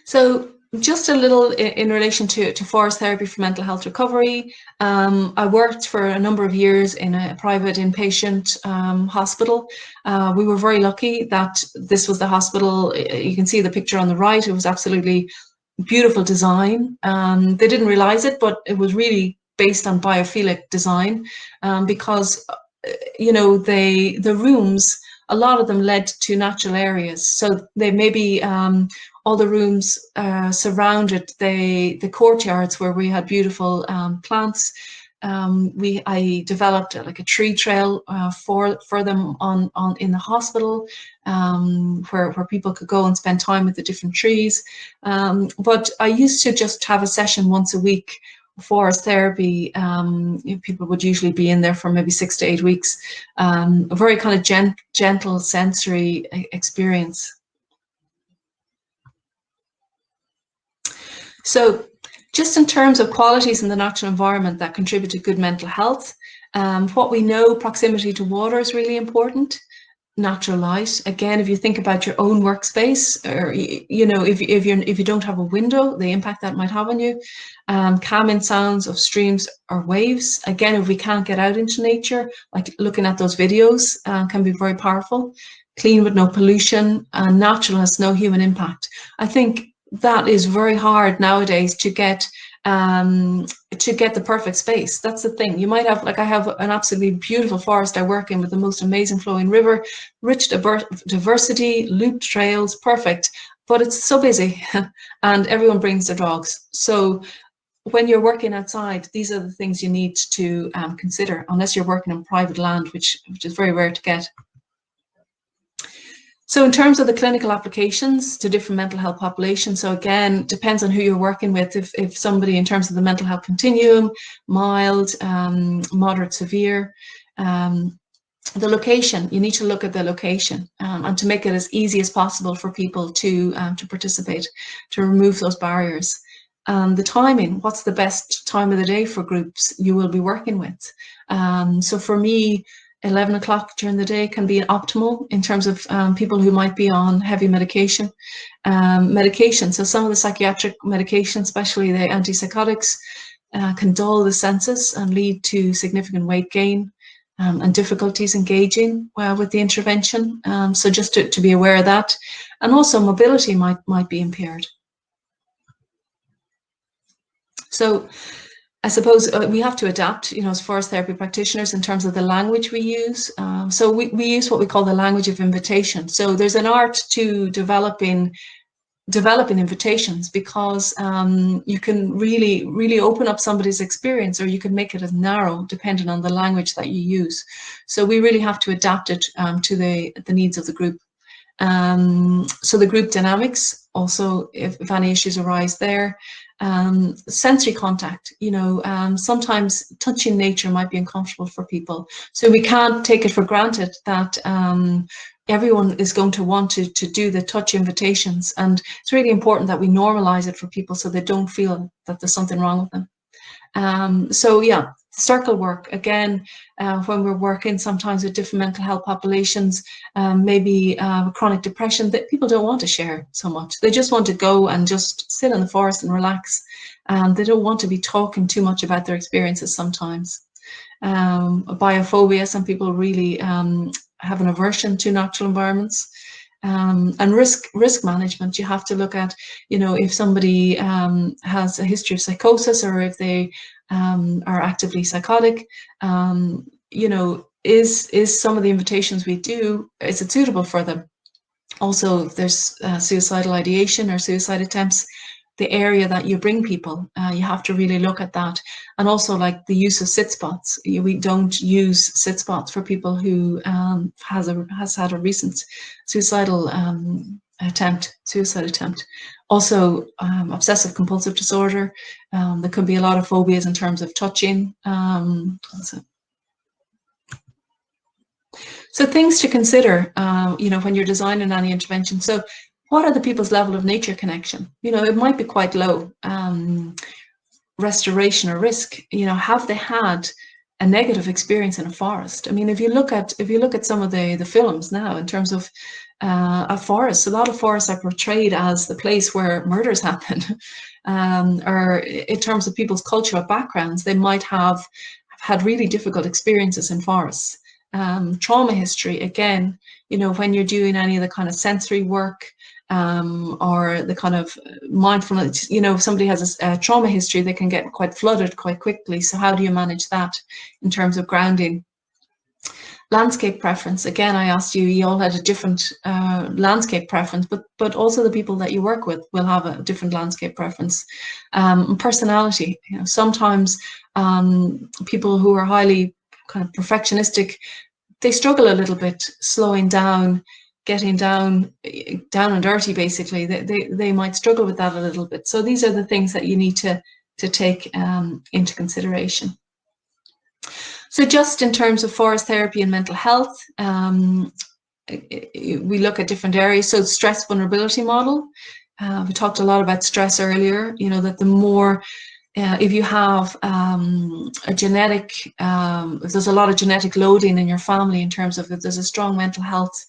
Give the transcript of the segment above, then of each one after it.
So just a little in relation to forest therapy for mental health recovery. I worked for a number of years in a private inpatient hospital. We were very lucky that this was the hospital. You can see the picture on the right. It was absolutely beautiful design. They didn't realize it, but it was really based on biophilic design, because the rooms, a lot of them led to natural areas. So they maybe all the rooms surrounded the courtyards where we had beautiful plants. I developed like a tree trail for them on in the hospital, where people could go and spend time with the different trees. But I used to just have a session once a week. Forest therapy, people would usually be in there for maybe 6 to 8 weeks. A very kind of gentle sensory experience. So just in terms of qualities in the natural environment that contribute to good mental health, what we know, proximity to water is really important. Natural light. Again, if you think about your own workspace, or if you don't have a window, the impact that might have on you. Calming sounds of streams or waves. Again, if we can't get out into nature, like looking at those videos can be very powerful. Clean with no pollution, and natural has no human impact. I think that is very hard nowadays to get the perfect space. That's the thing. You might have, like I have an absolutely beautiful forest I work in with the most amazing flowing river, rich diversity, looped trails, perfect, but it's so busy and everyone brings their dogs. So when you're working outside, these are the things you need to consider, unless you're working on private land, which is very rare to get. So in terms of the clinical applications to different mental health populations, so again, depends on who you're working with. If somebody in terms of the mental health continuum, mild, moderate, severe, the location, you need to look at the location and to make it as easy as possible for people to participate, to remove those barriers. The timing, what's the best time of the day for groups you will be working with? So for me, 11 o'clock during the day can be optimal in terms of people who might be on heavy medication. So some of the psychiatric medication, especially the antipsychotics, can dull the senses and lead to significant weight gain and difficulties engaging with the intervention. So just to be aware of that. And also mobility might be impaired. So I suppose we have to adapt, as forest therapy practitioners, in terms of the language we use. So we use what we call the language of invitation. So there's an art to developing invitations, because you can really open up somebody's experience, or you can make it as narrow depending on the language that you use. So we really have to adapt it to the needs of the group. So the group dynamics, also if any issues arise there. Sensory contact, sometimes touching nature might be uncomfortable for people. So we can't take it for granted that everyone is going to want to do the touch invitations. And it's really important that we normalize it for people so they don't feel that there's something wrong with them. So yeah, circle work, again, when we're working sometimes with different mental health populations, maybe chronic depression, that people don't want to share so much. They just want to go and just sit in the forest and relax. They don't want to be talking too much about their experiences sometimes. Biophobia, some people really have an aversion to natural environments. And risk management, you have to look at, if somebody has a history of psychosis, or if they are actively psychotic, is some of the invitations we do, is it suitable for them? Also, if there's suicidal ideation or suicide attempts, the area that you bring people, you have to really look at that. And also, like the use of sit spots, we don't use sit spots for people who has had a recent suicide attempt. Also, obsessive compulsive disorder. There could be a lot of phobias in terms of touching. So things to consider, when you're designing any intervention. So what are the people's level of nature connection? It might be quite low. Restoration or risk, have they had a negative experience in a forest? I mean, if you look at some of the films now, in terms of a lot of forests are portrayed as the place where murders happen, or in terms of people's cultural backgrounds, they might have had really difficult experiences in forests. Trauma history, again, you know, when you're doing any of the kind of sensory work, or the kind of mindfulness, you know, if somebody has a trauma history, they can get quite flooded quite quickly. So how do you manage that in terms of grounding? Landscape preference, again, I asked you, you all had a different landscape preference, but also the people that you work with will have a different landscape preference. Personality, you know, sometimes people who are highly kind of perfectionistic, they struggle a little bit slowing down, getting down and dirty, basically. They might struggle with that a little bit. So these are the things that you need to take into consideration. So just in terms of forest therapy and mental health, we look at different areas. So stress vulnerability model, we talked a lot about stress earlier, you know, that the more, if you have a genetic, if there's a lot of genetic loading in your family in terms of if there's a strong mental health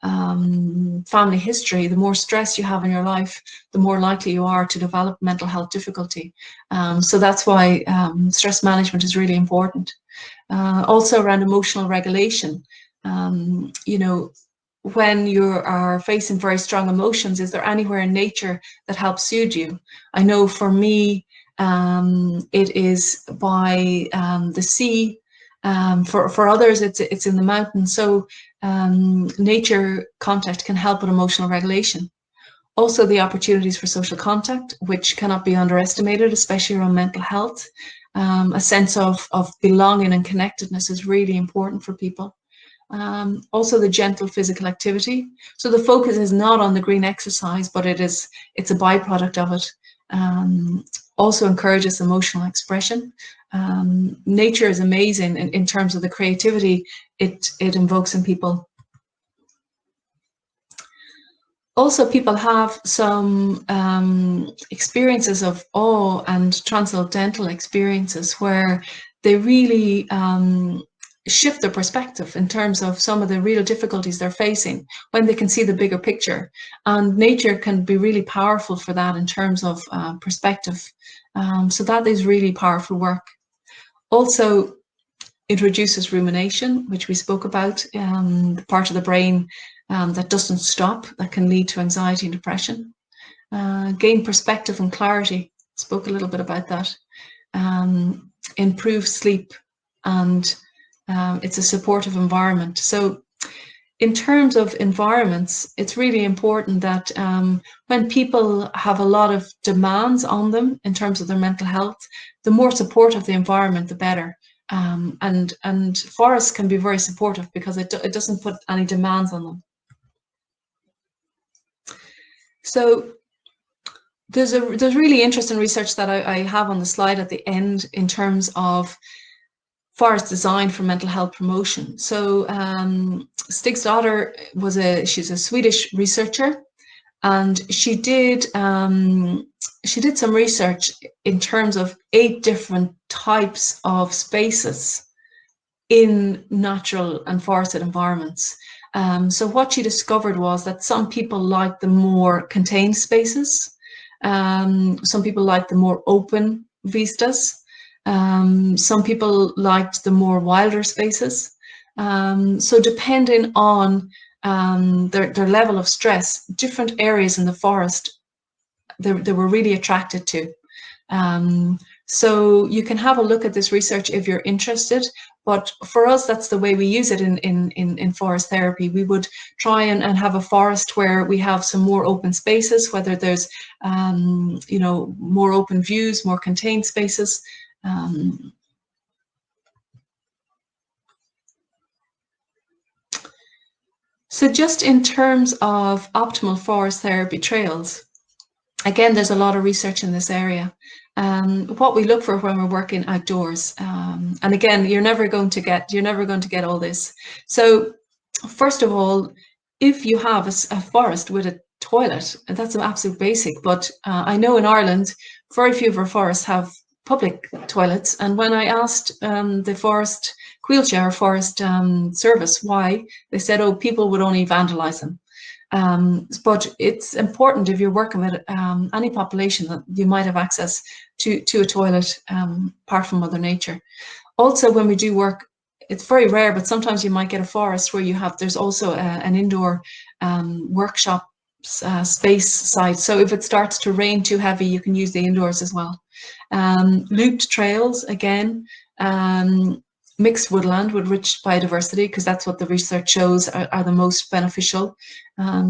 family history, the more stress you have in your life, the more likely you are to develop mental health difficulty. So that's why stress management is really important. Also around emotional regulation, you know, when you are facing very strong emotions, is there anywhere in nature that helps soothe you? I know for me, it is by the sea. For others, it's in the mountains. So nature contact can help with emotional regulation. Also, the opportunities for social contact, which cannot be underestimated, especially around mental health. A sense of belonging and connectedness is really important for people. Also, the gentle physical activity. So the focus is not on the green exercise, but it's a byproduct of it. Also encourages emotional expression. Nature is amazing in terms of the creativity it invokes in people. Also, people have some experiences of awe and transcendental experiences where they really shift their perspective in terms of some of the real difficulties they're facing when they can see the bigger picture. And nature can be really powerful for that in terms of perspective. So that is really powerful work. Also, it reduces rumination, which we spoke about, the part of the brain that doesn't stop, that can lead to anxiety and depression. Gain perspective and clarity, spoke a little bit about that. Improve sleep, and it's a supportive environment. So in terms of environments, it's really important that when people have a lot of demands on them in terms of their mental health, the more supportive the environment, the better. And forests can be very supportive because it doesn't put any demands on them. So there's really interesting research that I have on the slide at the end in terms of forest design for mental health promotion. So Stig-Stoddard she's a Swedish researcher, and she did some research in terms of 8 different types of spaces in natural and forested environments. So what she discovered was that some people like the more contained spaces, some people like the more open vistas, some people liked the more wilder spaces. So depending on their level of stress, different areas in the forest they were really attracted to. So you can have a look at this research if you're interested, but for us, that's the way we use it in forest therapy. We would try and have a forest where we have some more open spaces, whether there's, you know, more open views, more contained spaces. So just in terms of optimal forest therapy trails, again, there's a lot of research in this area. What we look for when we're working outdoors, and again, you're never going to get all this. So first of all, if you have a forest with a toilet, that's an absolute basic, but I know in Ireland, very few of our forests have public toilets. And when I asked the Forest Coillte or Forest Service why, they said, oh, people would only vandalize them. But it's important if you're working with any population that you might have access to a toilet apart from Mother Nature. Also, when we do work, it's very rare, but sometimes you might get a forest where there's also an indoor workshop space site. So if it starts to rain too heavy, you can use the indoors as well. Looped trails, again, mixed woodland with rich biodiversity, because that's what the research shows are the most beneficial.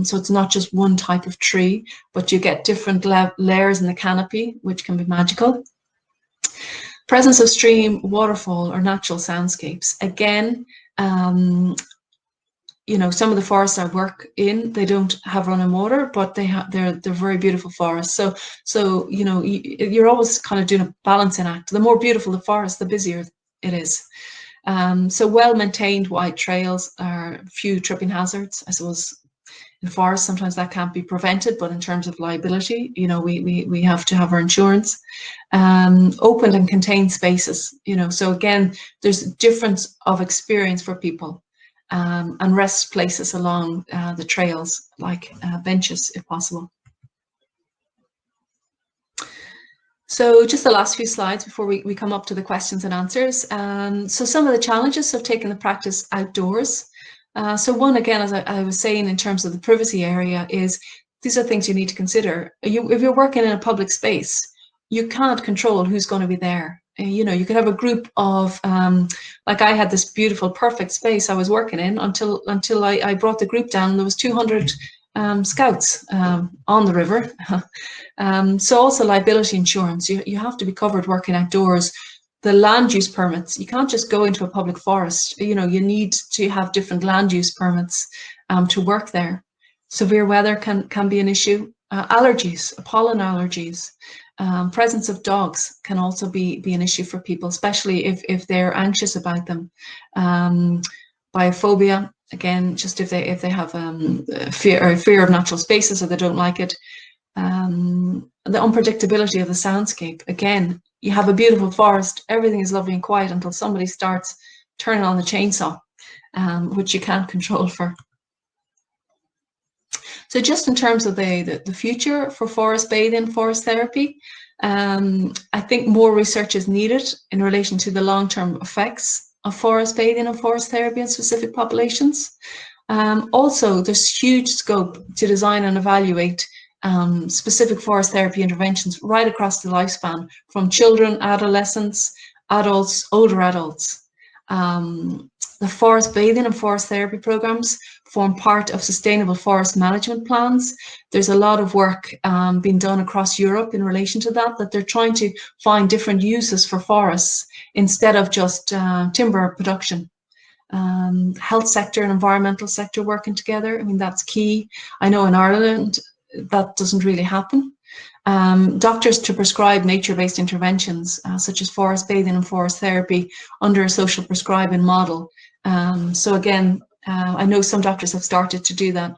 So it's not just one type of tree, but you get different layers in the canopy, which can be magical. Presence of stream, waterfall, or natural soundscapes. Again, you know, some of the forests I work in, they don't have running water, but they're very beautiful forests. So you know, you're always kind of doing a balancing act. The more beautiful the forest, the busier it is. So well-maintained wide trails are few tripping hazards. I suppose in forests sometimes that can't be prevented, but in terms of liability, you know, we have to have our insurance. Open and contained spaces, you know, so again, there's a difference of experience for people. And rest places along the trails, like benches if possible. So just the last few slides before we come up to the questions and answers. So some of the challenges of taking the practice outdoors. So one, again, as I was saying, in terms of the privacy area, is these are things you need to consider. If you're working in a public space, you can't control who's going to be there. You know, you could have a group of, like I had this beautiful, perfect space I was working in until I brought the group down. And there was 200 scouts on the river. So also liability insurance, you have to be covered working outdoors. The land use permits, you can't just go into a public forest. You know, you need to have different land use permits to work there. Severe weather can be an issue. Allergies, pollen allergies. Presence of dogs can also be an issue for people, especially if they're anxious about them. Biophobia, again, just if they have fear of natural spaces or they don't like it. The unpredictability of the soundscape. Again, you have a beautiful forest, everything is lovely and quiet until somebody starts turning on the chainsaw, which you can't control for. So just in terms of the future for forest bathing, forest therapy, I think more research is needed in relation to the long-term effects of forest bathing and forest therapy in specific populations. Also, there's huge scope to design and evaluate specific forest therapy interventions right across the lifespan, from children, adolescents, adults, older adults. The forest bathing and forest therapy programs form part of sustainable forest management plans. There's a lot of work being done across Europe in relation to that they're trying to find different uses for forests instead of just timber production. Health sector and environmental sector working together, I mean, that's key. I know in Ireland that doesn't really happen. Doctors to prescribe nature-based interventions such as forest bathing and forest therapy under a social prescribing model. So again, I know some doctors have started to do that